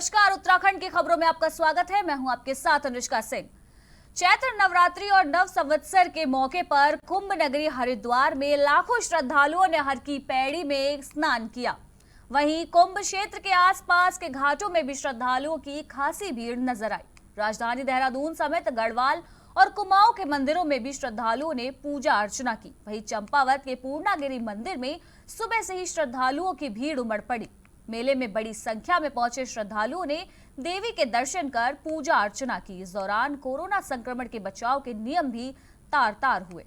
नमस्कार, उत्तराखंड की खबरों में आपका स्वागत है। मैं हूं आपके साथ अनुष्का सिंह। चैत्र नवरात्रि और नव संवत्सर के मौके पर कुंभ नगरी हरिद्वार में लाखों श्रद्धालुओं ने हर की पैड़ी में स्नान किया। वहीं कुंभ क्षेत्र के आसपास के घाटों में भी श्रद्धालुओं की खासी भीड़ नजर आई। राजधानी देहरादून समेत गढ़वाल और कुमाऊं के मंदिरों में भी श्रद्धालुओं ने पूजा अर्चना की। वहीं चंपावत के पूर्णागिरि मंदिर में सुबह से ही श्रद्धालुओं की भीड़ उमड़ पड़ी। मेले में बड़ी संख्या में पहुंचे श्रद्धालुओं ने देवी के दर्शन कर पूजा अर्चना की। इस दौरान कोरोना संक्रमण के बचाव के नियम भी तार तार हुए।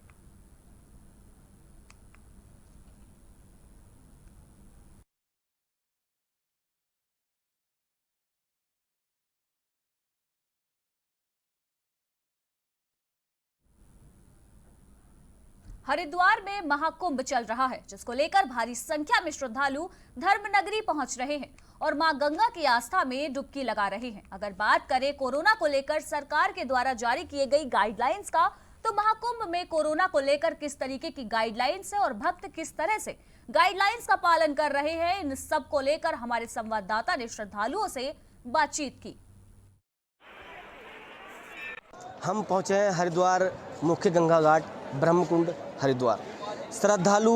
हरिद्वार में महाकुंभ चल रहा है, जिसको लेकर भारी संख्या में श्रद्धालु धर्मनगरी पहुंच रहे हैं और मां गंगा की आस्था में डुबकी लगा रहे हैं। अगर बात करें कोरोना को लेकर सरकार के द्वारा जारी किए गई गाइडलाइंस का, तो महाकुंभ में कोरोना को लेकर किस तरीके की गाइडलाइंस है और भक्त किस तरह से गाइडलाइंस का पालन कर रहे हैं, इन सब को लेकर हमारे संवाददाता ने श्रद्धालुओं से बातचीत की। हम पहुंचे हैं हरिद्वार मुख्य गंगा घाट ब्रह्मकुंड हरिद्वार। श्रद्धालु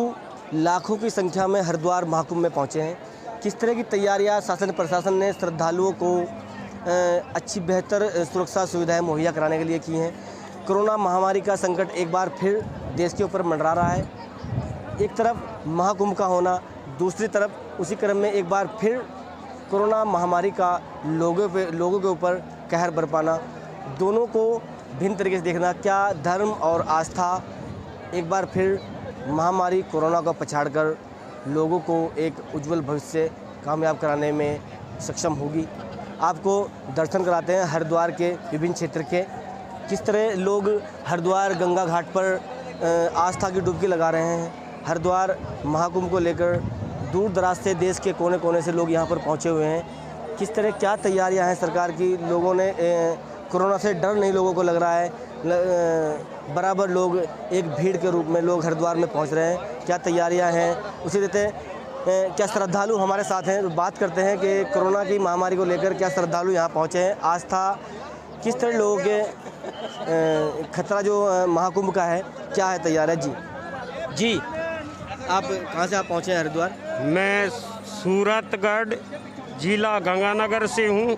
लाखों की संख्या में हरिद्वार महाकुंभ में पहुंचे हैं। किस तरह की तैयारियां शासन प्रशासन ने श्रद्धालुओं को अच्छी बेहतर सुरक्षा सुविधाएं मुहैया कराने के लिए की हैं। कोरोना महामारी का संकट एक बार फिर देश के ऊपर मंडरा रहा है। एक तरफ महाकुंभ का होना, दूसरी तरफ उसी क्रम में एक बार फिर कोरोना महामारी का लोगों के ऊपर कहर बरपाना, दोनों को भिन्न तरीके से देखना। क्या धर्म और आस्था एक बार फिर महामारी कोरोना को पछाड़कर लोगों को एक उज्जवल भविष्य कामयाब कराने में सक्षम होगी। आपको दर्शन कराते हैं हरिद्वार के विभिन्न क्षेत्र के, किस तरह लोग हरिद्वार गंगा घाट पर आस्था की डुबकी लगा रहे हैं। हरिद्वार महाकुंभ को लेकर दूर दराज से देश के कोने कोने से लोग यहाँ पर पहुँचे हुए हैं। किस तरह क्या तैयारियाँ हैं सरकार की, लोगों ने कोरोना से डर नहीं लोगों को लग रहा है, बराबर लोग एक भीड़ के रूप में लोग हरिद्वार में पहुंच रहे हैं। क्या तैयारियां हैं उसी रहते क्या श्रद्धालु हमारे साथ हैं, बात करते हैं कि कोरोना की महामारी को लेकर क्या श्रद्धालु यहाँ पहुंचे हैं, आस्था किस तरह लोगों के खतरा जो महाकुंभ का है क्या है तैयारी। जी आप कहाँ से आप पहुँचे हैं हरिद्वार? मैं सूरतगढ़ जिला गंगानगर से हूँ।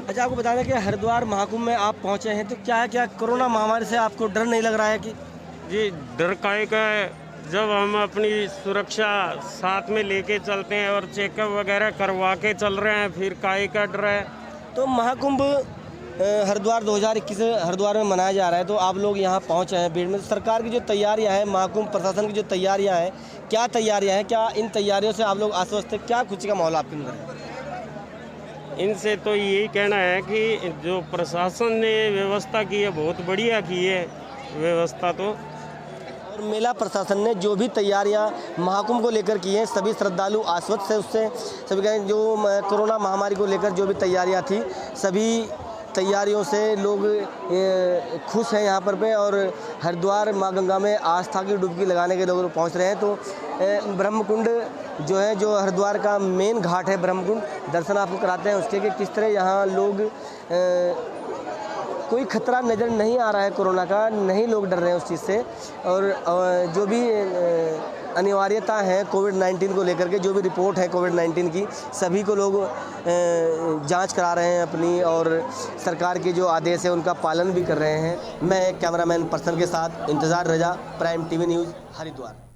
अच्छा, आपको बता दें कि हरिद्वार महाकुंभ में आप पहुंचे हैं, तो क्या कोरोना महामारी से आपको डर नहीं लग रहा है कि? जी डर काहे का है, जब हम अपनी सुरक्षा साथ में लेके चलते हैं और चेकअप वगैरह करवा के चल रहे हैं, फिर काहे का डर है। तो महाकुंभ हरिद्वार 2021 हरिद्वार में मनाया जा रहा है, तो आप लोग यहाँ पहुँचे हैं भीड़ में। सरकार की जो तैयारियाँ हैं, महाकुंभ प्रशासन की जो तैयारियाँ हैं, क्या तैयारियाँ हैं, क्या इन तैयारियों से आप लोग आश्वस्त हैं, क्या खुशी का माहौल आपके अंदर है? इनसे तो यही कहना है कि जो प्रशासन ने व्यवस्था की है बहुत बढ़िया की है व्यवस्था। तो और मेला प्रशासन ने जो भी तैयारियां महाकुंभ को लेकर की हैं, सभी श्रद्धालु आश्वस्त है उससे। सभी कहें जो कोरोना महामारी को लेकर जो भी तैयारियां थी, सभी तैयारियों से लोग खुश हैं यहाँ पर और हरिद्वार माँ गंगा में आस्था की डुबकी लगाने के लोग पहुँच रहे हैं। तो ब्रह्मकुंड जो है, जो हरिद्वार का मेन घाट है ब्रह्मकुंड, दर्शन आपको कराते हैं उसके कि किस तरह यहाँ लोग कोई खतरा नज़र नहीं आ रहा है कोरोना का, नहीं लोग डर रहे हैं उस चीज़ से। और जो भी अनिवार्यता है कोविड-19 को लेकर के, जो भी रिपोर्ट है कोविड-19 की, सभी को लोग जांच करा रहे हैं अपनी, और सरकार के जो आदेश है उनका पालन भी कर रहे हैं। मैं कैमरामैन पर्सन के साथ इंतज़ार रजा, prime TV news Haridwar.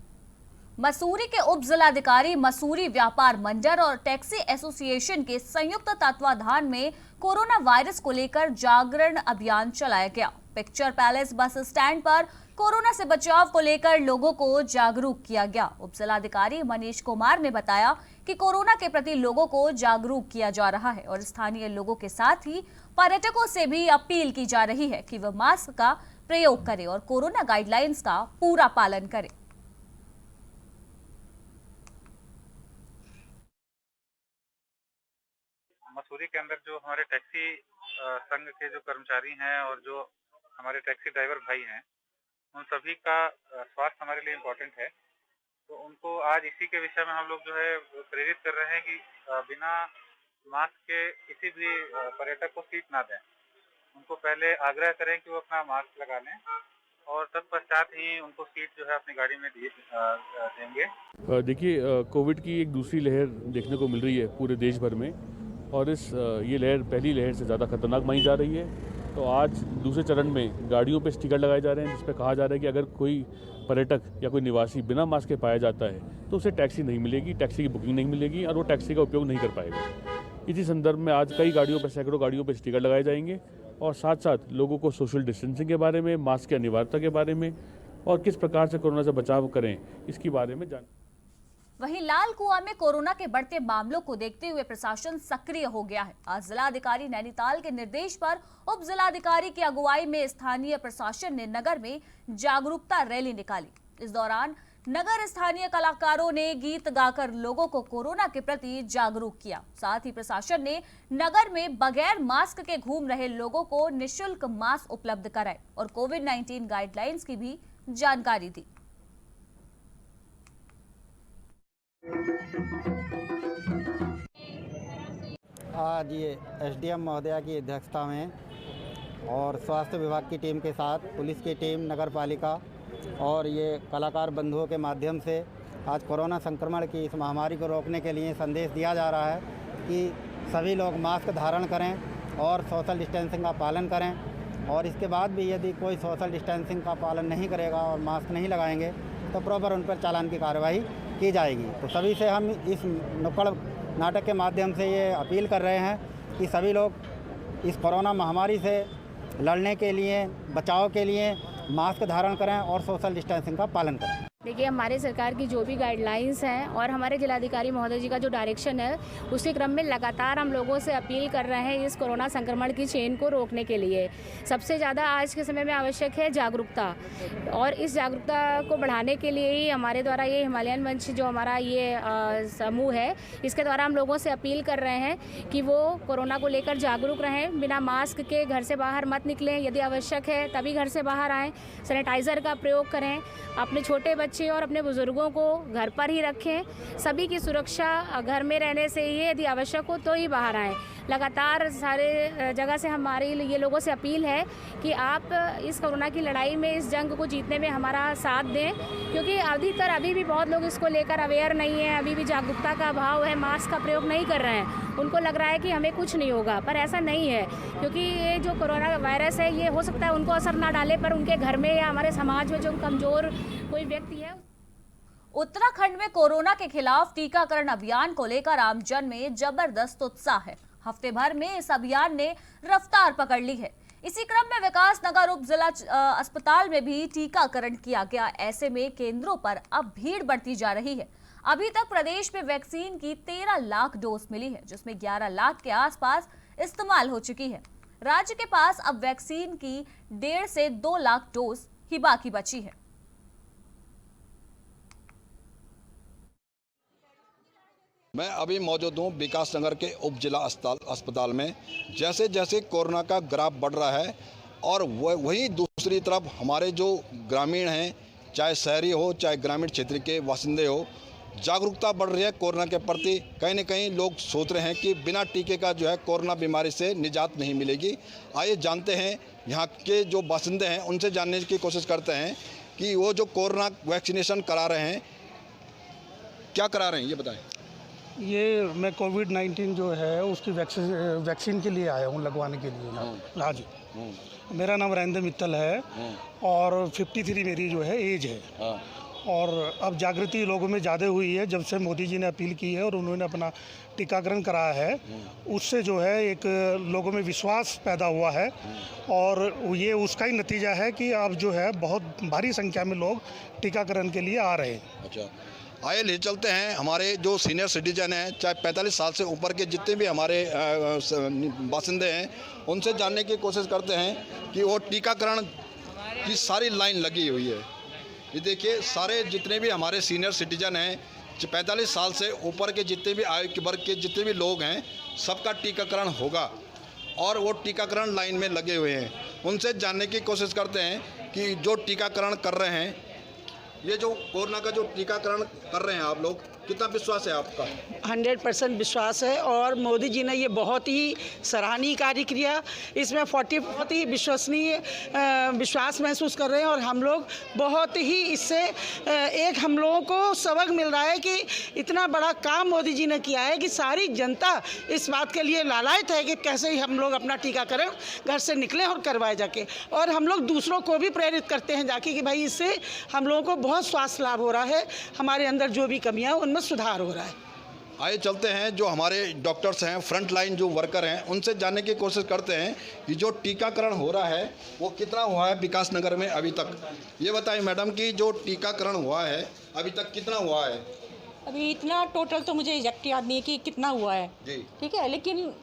Mussoorie के उप जिलाधिकारी, मसूरी व्यापार मंडल और टैक्सी एसोसिएशन के संयुक्त तत्वाधान में कोरोना वायरस को लेकर जागरण अभियान चलाया गया। पिक्चर पैलेस बस स्टैंड पर कोरोना से बचाव को लेकर लोगों को जागरूक किया गया। उप जिलाधिकारी मनीष कुमार ने बताया कि कोरोना के प्रति लोगों को जागरूक किया जा रहा है और स्थानीय लोगों के साथ ही पर्यटकों से भी अपील की जा रही है कि वह मास्क का प्रयोग करें और कोरोना गाइडलाइंस का पूरा पालन करें। मसूरी के अंदर जो हमारे टैक्सी संघ के जो कर्मचारी हैं और जो हमारे टैक्सी ड्राइवर भाई हैं, उन सभी का स्वास्थ्य हमारे लिए इम्पोर्टेंट है। तो उनको आज इसी के विषय में हम लोग जो है प्रेरित कर रहे हैं कि बिना मास्क के किसी भी पर्यटक को सीट ना दें। उनको पहले आग्रह करें कि वो अपना मास्क लगा लें और तत्पश्चात ही उनको सीट जो है अपनी गाड़ी में देंगे। देखिए, कोविड की एक दूसरी लहर देखने को मिल रही है पूरे देश भर में, और ये लहर पहली लहर से ज़्यादा खतरनाक मानी जा रही है। तो आज दूसरे चरण में गाड़ियों पे स्टिकर लगाए जा रहे हैं, जिस पे कहा जा रहा है कि अगर कोई पर्यटक या कोई निवासी बिना मास्क के पाया जाता है तो उसे टैक्सी नहीं मिलेगी, टैक्सी की बुकिंग नहीं मिलेगी और वो टैक्सी का उपयोग नहीं कर पाएगा। इसी संदर्भ में आज कई गाड़ियों पर, सैकड़ों गाड़ियों पर स्टिकर लगाए जाएंगे और साथ साथ लोगों को सोशल डिस्टेंसिंग के बारे में, मास्क की अनिवार्यता के बारे में और किस प्रकार से कोरोना से बचाव करें इसके बारे में जान। वहीं लाल कुआं में कोरोना के बढ़ते मामलों को देखते हुए प्रशासन सक्रिय हो गया है। आज जिलाधिकारी नैनीताल के निर्देश पर उप जिलाधिकारी की अगुवाई में स्थानीय प्रशासन ने नगर में जागरूकता रैली निकाली। इस दौरान नगर स्थानीय कलाकारों ने गीत गाकर लोगों को कोरोना के प्रति जागरूक किया। साथ ही प्रशासन ने नगर में बगैर मास्क के घूम रहे लोगों को निःशुल्क मास्क उपलब्ध कराए और कोविड-19 गाइडलाइंस की भी जानकारी दी। आज ये एसडीएम महोदया की अध्यक्षता में और स्वास्थ्य विभाग की टीम के साथ पुलिस की टीम, नगर पालिका और ये कलाकार बंधुओं के माध्यम से आज कोरोना संक्रमण की इस महामारी को रोकने के लिए संदेश दिया जा रहा है कि सभी लोग मास्क धारण करें और सोशल डिस्टेंसिंग का पालन करें। और इसके बाद भी यदि कोई सोशल डिस्टेंसिंग का पालन नहीं करेगा और मास्क नहीं लगाएंगे तो प्रॉपर उन पर चालान की कार्रवाई की जाएगी। तो सभी से हम इस नुक्कड़ नाटक के माध्यम से ये अपील कर रहे हैं कि सभी लोग इस कोरोना महामारी से लड़ने के लिए, बचाव के लिए मास्क धारण करें और सोशल डिस्टेंसिंग का पालन करें। देखिए, हमारे सरकार की जो भी गाइडलाइंस हैं और हमारे जिलाधिकारी महोदय जी का जो डायरेक्शन है, उसी क्रम में लगातार हम लोगों से अपील कर रहे हैं इस कोरोना संक्रमण की चेन को रोकने के लिए। सबसे ज़्यादा आज के समय में आवश्यक है जागरूकता, और इस जागरूकता को बढ़ाने के लिए ही हमारे द्वारा ये हिमालयन मंच जो हमारा ये समूह है, इसके द्वारा हम लोगों से अपील कर रहे हैं कि वो कोरोना को लेकर जागरूक रहें, बिना मास्क के घर से बाहर मत निकलें, यदि आवश्यक है तभी घर से बाहर आएँ, सैनिटाइज़र का प्रयोग करें, अपने छोटे बच्चे और अपने बुजुर्गों को घर पर ही रखें। सभी की सुरक्षा घर में रहने से ही, यदि आवश्यक हो तो ही बाहर आएँ। लगातार सारे जगह से हमारी ये लोगों से अपील है कि आप इस कोरोना की लड़ाई में, इस जंग को जीतने में हमारा साथ दें, क्योंकि अधिकतर अभी भी बहुत लोग इसको लेकर अवेयर नहीं है, अभी भी जागरूकता का अभाव है, मास्क का प्रयोग नहीं कर रहे हैं। उनको लग रहा है कि हमें कुछ नहीं होगा, पर ऐसा नहीं है, क्योंकि ये जो कोरोना वायरस है ये हो सकता है उनको असर ना डाले, पर उनके घर में या हमारे समाज में जो कमज़ोर कोई व्यक्ति है। उत्तराखंड में कोरोना के खिलाफ टीकाकरण अभियान को लेकर आमजन में जबरदस्त उत्साह है। हफ्ते भर में इस अभियान ने रफ्तार पकड़ ली है। इसी क्रम में विकास नगर उप जिला अस्पताल में भी टीकाकरण किया गया। ऐसे में केंद्रों पर अब भीड़ बढ़ती जा रही है। अभी तक प्रदेश में वैक्सीन की 13 लाख डोज मिली है, जिसमें 11 लाख के आसपास इस्तेमाल हो चुकी है। राज्य के पास अब वैक्सीन की 1.5 से 2 लाख डोज ही बाकी बची है। मैं अभी मौजूद हूँ विकास नगर के उप जिला अस्पताल में। जैसे जैसे कोरोना का ग्राफ बढ़ रहा है और वही दूसरी तरफ हमारे जो ग्रामीण हैं, चाहे शहरी हो चाहे ग्रामीण क्षेत्र के बासिंदे हो, जागरूकता बढ़ रही है कोरोना के प्रति। कहीं न कहीं लोग सोच रहे हैं कि बिना टीके का जो है कोरोना बीमारी से निजात नहीं मिलेगी। आइए जानते हैं यहाँ के जो बासिंदे हैं, उनसे जानने की कोशिश करते हैं कि वो जो कोरोना वैक्सीनेशन करा रहे हैं, क्या करा रहे हैं ये बताएं। ये मैं कोविड-19 जो है उसकी वैक्सीन के लिए आया हूँ, लगवाने के लिए। हाँ जी, मेरा नाम राजेंद्र मित्तल है और 53 मेरी जो है एज है। और अब जागृति लोगों में ज़्यादा हुई है जब से मोदी जी ने अपील की है और उन्होंने अपना टीकाकरण कराया है। उससे जो है एक लोगों में विश्वास पैदा हुआ है और ये उसका ही नतीजा है कि अब जो है बहुत भारी संख्या में लोग टीकाकरण के लिए आ रहे हैं। अच्छा, आइए ले चलते हैं हमारे जो सीनियर सिटीजन हैं, चाहे 45 साल से ऊपर के जितने भी हमारे बासिंदे हैं, उनसे जानने की कोशिश करते हैं कि वो टीकाकरण की सारी लाइन लगी हुई है। ये देखिए, सारे जितने भी हमारे सीनियर सिटीजन हैं, 45 साल से ऊपर के जितने भी आयु वर्ग के जितने भी लोग हैं, सबका टीकाकरण होगा और वो टीकाकरण लाइन में लगे हुए हैं। उनसे जानने की कोशिश करते हैं कि जो टीकाकरण कर रहे हैं, ये जो कोरोना का जो टीकाकरण कर रहे हैं आप लोग, कितना विश्वास है आपका? 100% विश्वास है और मोदी जी ने ये बहुत ही सराहनीय कार्य किया। इसमें 40 ही विश्वसनीय विश्वास महसूस कर रहे हैं और हम लोग बहुत ही इससे एक हम लोगों को सबक मिल रहा है कि इतना बड़ा काम मोदी जी ने किया है कि सारी जनता इस बात के लिए लालायित है कि कैसे ही हम लोग अपना टीकाकरण घर से निकलें और करवाए जाके, और हम लोग दूसरों को भी प्रेरित करते हैं जाके कि भाई इससे हम लोगों को बहुत स्वास्थ्य लाभ हो रहा है, हमारे अंदर जो भी कमियां उनमें सुधार हो रहा है। आइए चलते हैं, जो हमारे डॉक्टर्स हैं, फ्रंट लाइन जो वर्कर हैं, उनसे जानने की कोशिश करते हैं कि जो टीकाकरण हो रहा है वो कितना हुआ है विकास नगर में अभी तक। ये बताइए मैडम कि जो टीकाकरण हुआ है अभी तक कितना हुआ है? अभी इतना टोटल तो मुझे एग्जैक्ट याद नहीं है कि कितना हुआ है जी, ठीक है, लेकिन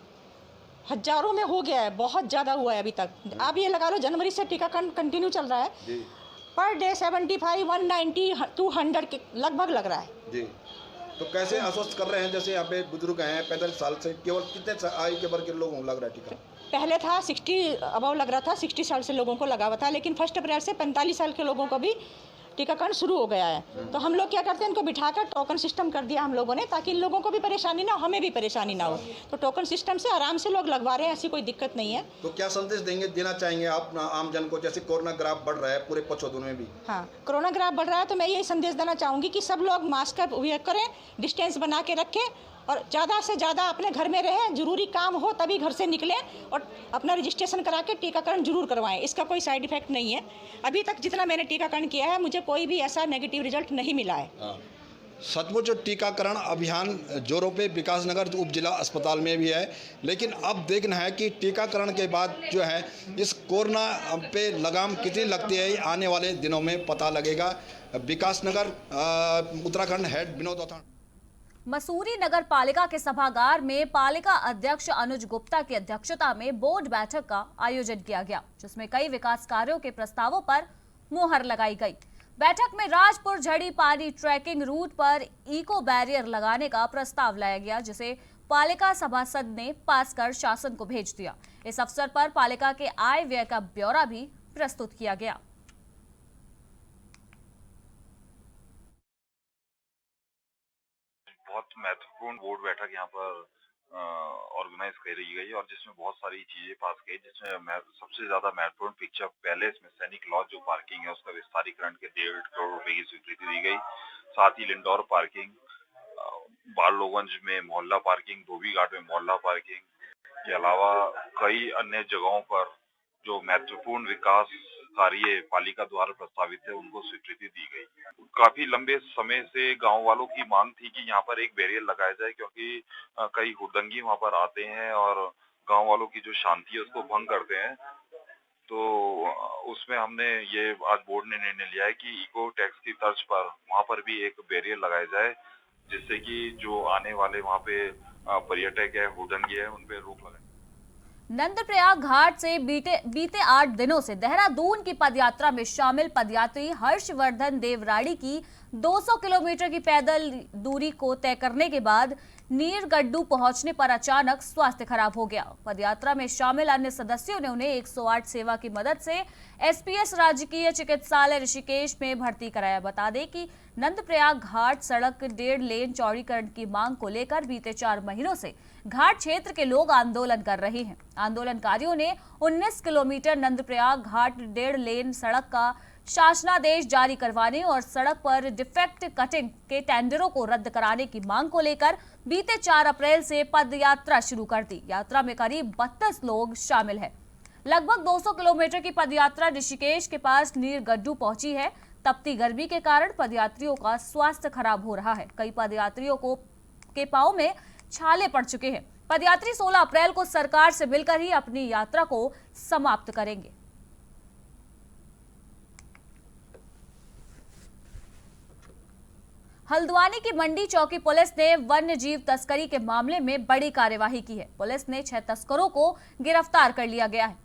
हजारों में हो गया है, बहुत ज़्यादा हुआ है अभी तक। आप ये लगा लो जनवरी से टीकाकरण कंटिन्यू चल रहा है जी। पर डे 75, 190, 200 के लगभग लग रहा है जी। तो कैसे आश्वस्त कर रहे हैं, जैसे यहाँ पे बुजुर्ग हैं 45 साल से, केवल कितने आयु के वर्ग के लोगों को लग रहा है टीका? पहले था 60 अबव लग रहा था, 60 साल से लोगों को लगा हुआ था, लेकिन 1 अप्रैल से 45 साल के लोगों को भी टीकाकरण शुरू हो गया है। तो हम लोग क्या करते हैं, इनको बिठाकर टोकन सिस्टम कर दिया हम लोगों ने, ताकि इन लोगों को भी परेशानी ना हो, हमें भी परेशानी ना हो। तो टोकन सिस्टम से आराम से लोग लगवा रहे हैं, ऐसी कोई दिक्कत नहीं है। तो क्या संदेश देना चाहेंगे आप आम जन को, जैसे कोरोना ग्राफ बढ़ रहा है पूरे पचौदों में भी? हाँ, कोरोना ग्राफ बढ़ रहा है तो मैं यही संदेश देना चाहूँगी कि सब लोग मास्क का उपयोग करें, डिस्टेंस बना के रखें और ज़्यादा से ज़्यादा अपने घर में रहें। जरूरी काम हो तभी घर से निकलें और अपना रजिस्ट्रेशन करा के टीकाकरण जरूर करवाएं। इसका कोई साइड इफेक्ट नहीं है। अभी तक जितना मैंने टीकाकरण किया है मुझे कोई भी ऐसा नेगेटिव रिजल्ट नहीं मिला है। सचमुच टीकाकरण अभियान जोरों पे विकास नगर उप जिला अस्पताल में भी है, लेकिन अब देखना है कि टीकाकरण के बाद जो है इस कोरोना पे लगाम कितनी लगती है, आने वाले दिनों में पता लगेगा। विकास नगर उत्तराखंड हेड विनोद औथान। मसूरी नगर पालिका के सभागार में पालिका अध्यक्ष अनुज गुप्ता की अध्यक्षता में बोर्ड बैठक का आयोजन किया गया, जिसमें कई विकास कार्यों के प्रस्तावों पर मुहर लगाई गई। बैठक में राजपुर झड़ी पानी ट्रैकिंग रूट पर इको बैरियर लगाने का प्रस्ताव लाया गया, जिसे पालिका सभासद ने पास कर शासन को भेज दिया। इस अवसर पर पालिका के आय व्यय का ब्यौरा भी प्रस्तुत किया गया। बहुत महत्वपूर्ण बोर्ड बैठक यहाँ पर ऑर्गेनाइज करी गई और जिसमें बहुत सारी चीजें पास गई, जिसमें सबसे ज्यादा महत्वपूर्ण पिक्चर पैलेस में सैनिक लॉज जो पार्किंग है उसका विस्तारीकरण के 1.5 करोड़ रुपए की स्वीकृति दी गई। साथ ही लिंडौर पार्किंग, बारलोगंज में मोहल्ला पार्किंग, धोबी घाट में मोहल्ला पार्किंग के अलावा कई अन्य जगहों पर जो महत्वपूर्ण विकास कार्य पालिका द्वारा प्रस्तावित है उनको स्वीकृति दी गई। काफी लंबे समय से गांव वालों की मांग थी कि यहाँ पर एक बैरियर लगाया जाए, क्योंकि कई हुड़दंगी वहाँ पर आते हैं और गांव वालों की जो शांति है उसको भंग करते हैं। तो उसमें हमने ये आज बोर्ड ने निर्णय लिया है कि इको टैक्स की तर्ज पर वहाँ पर भी एक बैरियर लगाया जाए, जिससे कि जो आने वाले वहाँ पे पर्यटक है, हुड़दंगी है, उन पे रोक लगाए। नंदप्रयाग घाट से बीते 8 दिनों से देहरादून की पदयात्रा में शामिल पदयात्री हर्षवर्धन देवराड़ी की 200 किलोमीटर की पैदल दूरी को तय करने के बाद नीरगड्डू पहुंचने पर अचानक स्वास्थ्य खराब हो गया। पदयात्रा में शामिल अन्य सदस्यों ने उन्हें 108 सेवा की मदद से एसपीएस राजकीय चिकित्सालय ऋषिकेश में भर्ती कराया। बता दें कि नंदप्रयाग घाट सड़क 1.5 लेन चौड़ीकरण की मांग को लेकर बीते 4 महीनों से घाट क्षेत्र के लोग आंदोलन कर रहे हैं। आंदोलनकारियों ने 19 किलोमीटर नंदप्रयाग घाट 1.5 लेन सड़क का शासनादेश जारी करवाने और सड़क पर डिफेक्ट कटिंग के टेंडरों को रद्द कराने की मांग को लेकर बीते 4 अप्रैल से पदयात्रा शुरू कर दी। यात्रा में करीब 32 लोग शामिल हैं। लगभग 200 किलोमीटर की पदयात्रा ऋषिकेश के पास नीरगड्डू पहुंची है। तपती गर्मी के कारण पदयात्रियों का स्वास्थ्य खराब हो रहा है। कई पदयात्रियों के पांव में छाले पड़ चुके हैं। पदयात्री 16 अप्रैल को सरकार से मिलकर ही अपनी यात्रा को समाप्त करेंगे। हल्द्वानी की मंडी चौकी पुलिस ने वन्य जीव तस्करी के मामले में बड़ी कार्यवाही की है। पुलिस ने 6 तस्करों को गिरफ्तार कर लिया गया है।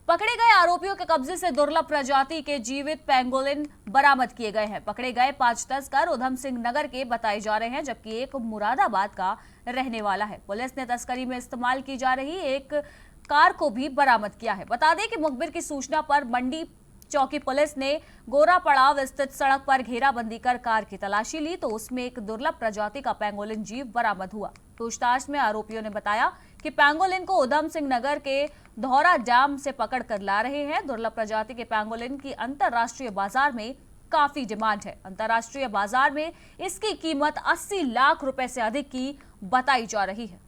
पकड़े गए आरोपियों के कब्जे से दुर्लभ प्रजाति के जीवित पेंगोलिन बरामद किए गए हैं। पकड़े गए 5 तस्कर उधम सिंह नगर के बताए जा रहे हैं, जबकि एक मुरादाबाद का रहने वाला है। पुलिस ने तस्करी में इस्तेमाल की जा रही एक कार को भी बरामद किया है। बता दें कि मुखबिर की सूचना पर मंडी चौकी पुलिस ने गोरा पड़ाव स्थित सड़क पर घेराबंदी कर कार की तलाशी ली तो उसमें एक दुर्लभ प्रजाति का पेंगोलिन जीव बरामद हुआ। पूछताछ में आरोपियों ने बताया कि पेंगोलिन को उधम सिंह नगर के धौरा डैम से पकड़ कर ला रहे हैं। दुर्लभ प्रजाति के पेंगोलिन की अंतर्राष्ट्रीय बाजार में काफी डिमांड है। अंतर्राष्ट्रीय बाजार में इसकी कीमत 80 लाख रुपए से अधिक की बताई जा रही है।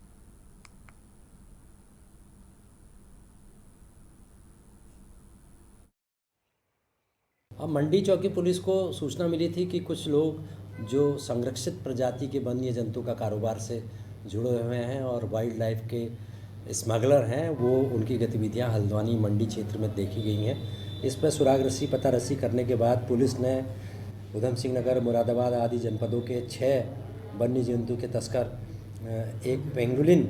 अब मंडी चौकी पुलिस को सूचना मिली थी कि कुछ लोग जो संरक्षित प्रजाति के वन्य जंतु का कारोबार से जुड़े हुए हैं और वाइल्ड लाइफ के स्मगलर हैं, वो उनकी गतिविधियां हल्द्वानी मंडी क्षेत्र में देखी गई हैं। इस पर सुराग रस्सी पता रस्सी करने के बाद पुलिस ने उधम सिंह नगर, मुरादाबाद आदि जनपदों के 6 वन्य जंतु के तस्कर, एक पेंगुलिन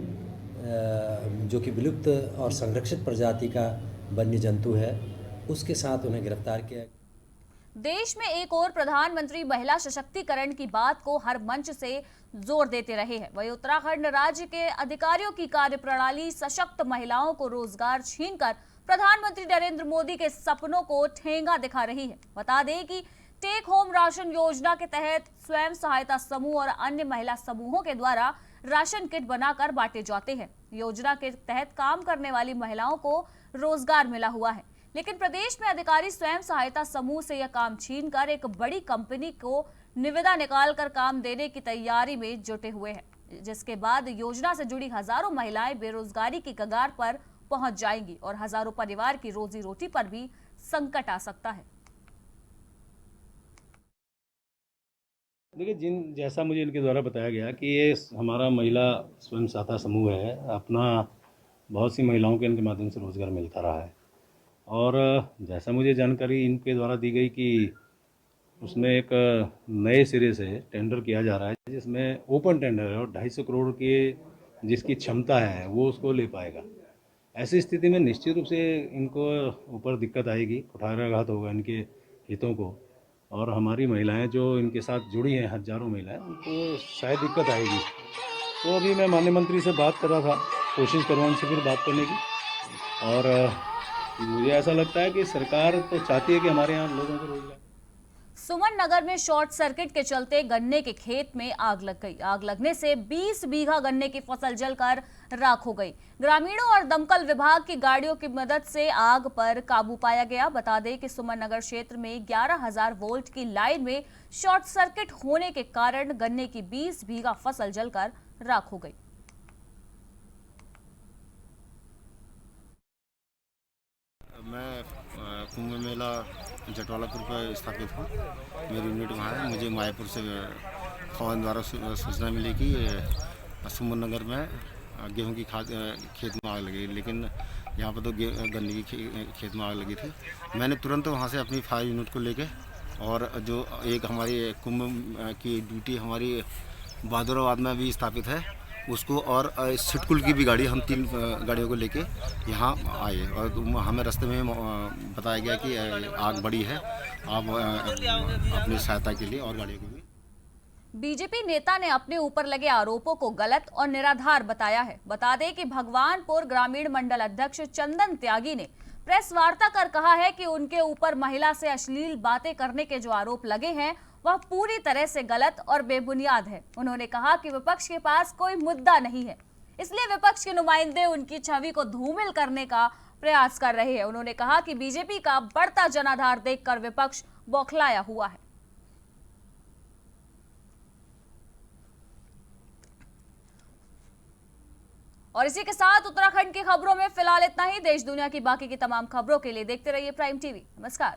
जो कि विलुप्त और संरक्षित प्रजाति का वन्य जंतु है, उसके साथ उन्हें गिरफ्तार किया। देश में एक और प्रधानमंत्री महिला सशक्तिकरण की बात को हर मंच से जोर देते रहे हैं, वही उत्तराखंड राज्य के अधिकारियों की कार्यप्रणाली सशक्त महिलाओं को रोजगार छीनकर प्रधानमंत्री नरेंद्र मोदी के सपनों को ठेंगा दिखा रही है। बता दें कि टेक होम राशन योजना के तहत स्वयं सहायता समूह और अन्य महिला समूहों के द्वारा राशन किट बनाकर बांटे जाते हैं। योजना के तहत काम करने वाली महिलाओं को रोजगार मिला हुआ है, लेकिन प्रदेश में अधिकारी स्वयं सहायता समूह से यह काम छीनकर एक बड़ी कंपनी को निविदा निकालकर काम देने की तैयारी में जुटे हुए हैं, जिसके बाद योजना से जुड़ी हजारों महिलाएं बेरोजगारी की कगार पर पहुंच जाएंगी और हजारों परिवार की रोजी रोटी पर भी संकट आ सकता है। देखिए, जैसा मुझे इनके द्वारा बताया गया कि ये हमारा महिला स्वयं सहायता समूह है, अपना बहुत सी महिलाओं के इनके माध्यम से रोजगार मिलता रहा है और जैसा मुझे जानकारी इनके द्वारा दी गई कि उसमें एक नए सिरे से टेंडर किया जा रहा है, जिसमें ओपन टेंडर है और 250 करोड़ की जिसकी क्षमता है वो उसको ले पाएगा। ऐसी स्थिति में निश्चित रूप से इनको ऊपर दिक्कत आएगी, कुठाराघात होगा इनके हितों को, और हमारी महिलाएं जो इनके साथ जुड़ी हैं, हजारों महिलाएं, उनको शायद दिक्कत आएगी। तो अभी मैं माननीय मंत्री से बात कर रहा था, कोशिश करूँ उनसे फिर बात करने की, और मुझे ऐसा लगता है कि सरकार तो चाहती है कि हमारे यहाँ लोगों को रोजगार। सुमन नगर में शॉर्ट सर्किट के चलते गन्ने के खेत में आग लग गई। आग लगने से 20 बीघा गन्ने की फसल जलकर राख हो गई। ग्रामीणों और दमकल विभाग की गाड़ियों की मदद से आग पर काबू पाया गया। बता दें कि सुमन नगर क्षेत्र में 11,000 वोल्ट की लाइन में शॉर्ट सर्किट होने के कारण गन्ने की 20 बीघा फसल जलकर राख हो गई। मैं कुंभ मेला जटवालापुर पर स्थापित हूँ, मेरी यूनिट वहाँ है। मुझे मायापुर से फौरन द्वारा सूचना मिली कि सुमन नगर में गेहूं की खाद खेत में आग लगी, लेकिन यहाँ पर तो गन्ने की खेत में आग लगी थी। मैंने तुरंत वहाँ से अपनी फायर यूनिट को लेके, और जो एक हमारी कुंभ की ड्यूटी हमारी बहादुराबाद में भी स्थापित है, उसको और सिटकुल की भी गाड़ी, हम 3 गाड़ियों को लेके यहाँ आए और हमें रास्ते में बताया गया कि आग बड़ी है, आप अपनी सहायता के लिए और गाड़ियों को भी। बीजेपी नेता ने अपने ऊपर लगे आरोपों को गलत और निराधार बताया है। बता दें कि भगवानपुर ग्रामीण मंडल अध्यक्ष चंदन त्यागी ने प्रेस वार्ता कर कहा है कि उनके ऊपर महिला से अश्लील बातें करने के जो आरोप लगे हैं वह पूरी तरह से गलत और बेबुनियाद है। उन्होंने कहा कि विपक्ष के पास कोई मुद्दा नहीं है, इसलिए विपक्ष के नुमाइंदे उनकी छवि को धूमिल करने का प्रयास कर रहे हैं। उन्होंने कहा कि बीजेपी का बढ़ता जनाधार देखकर विपक्ष बौखलाया हुआ है। और इसी के साथ उत्तराखंड की खबरों में फिलहाल इतना ही। देश दुनिया की बाकी की तमाम खबरों के लिए देखते रहिए प्राइम टीवी। नमस्कार।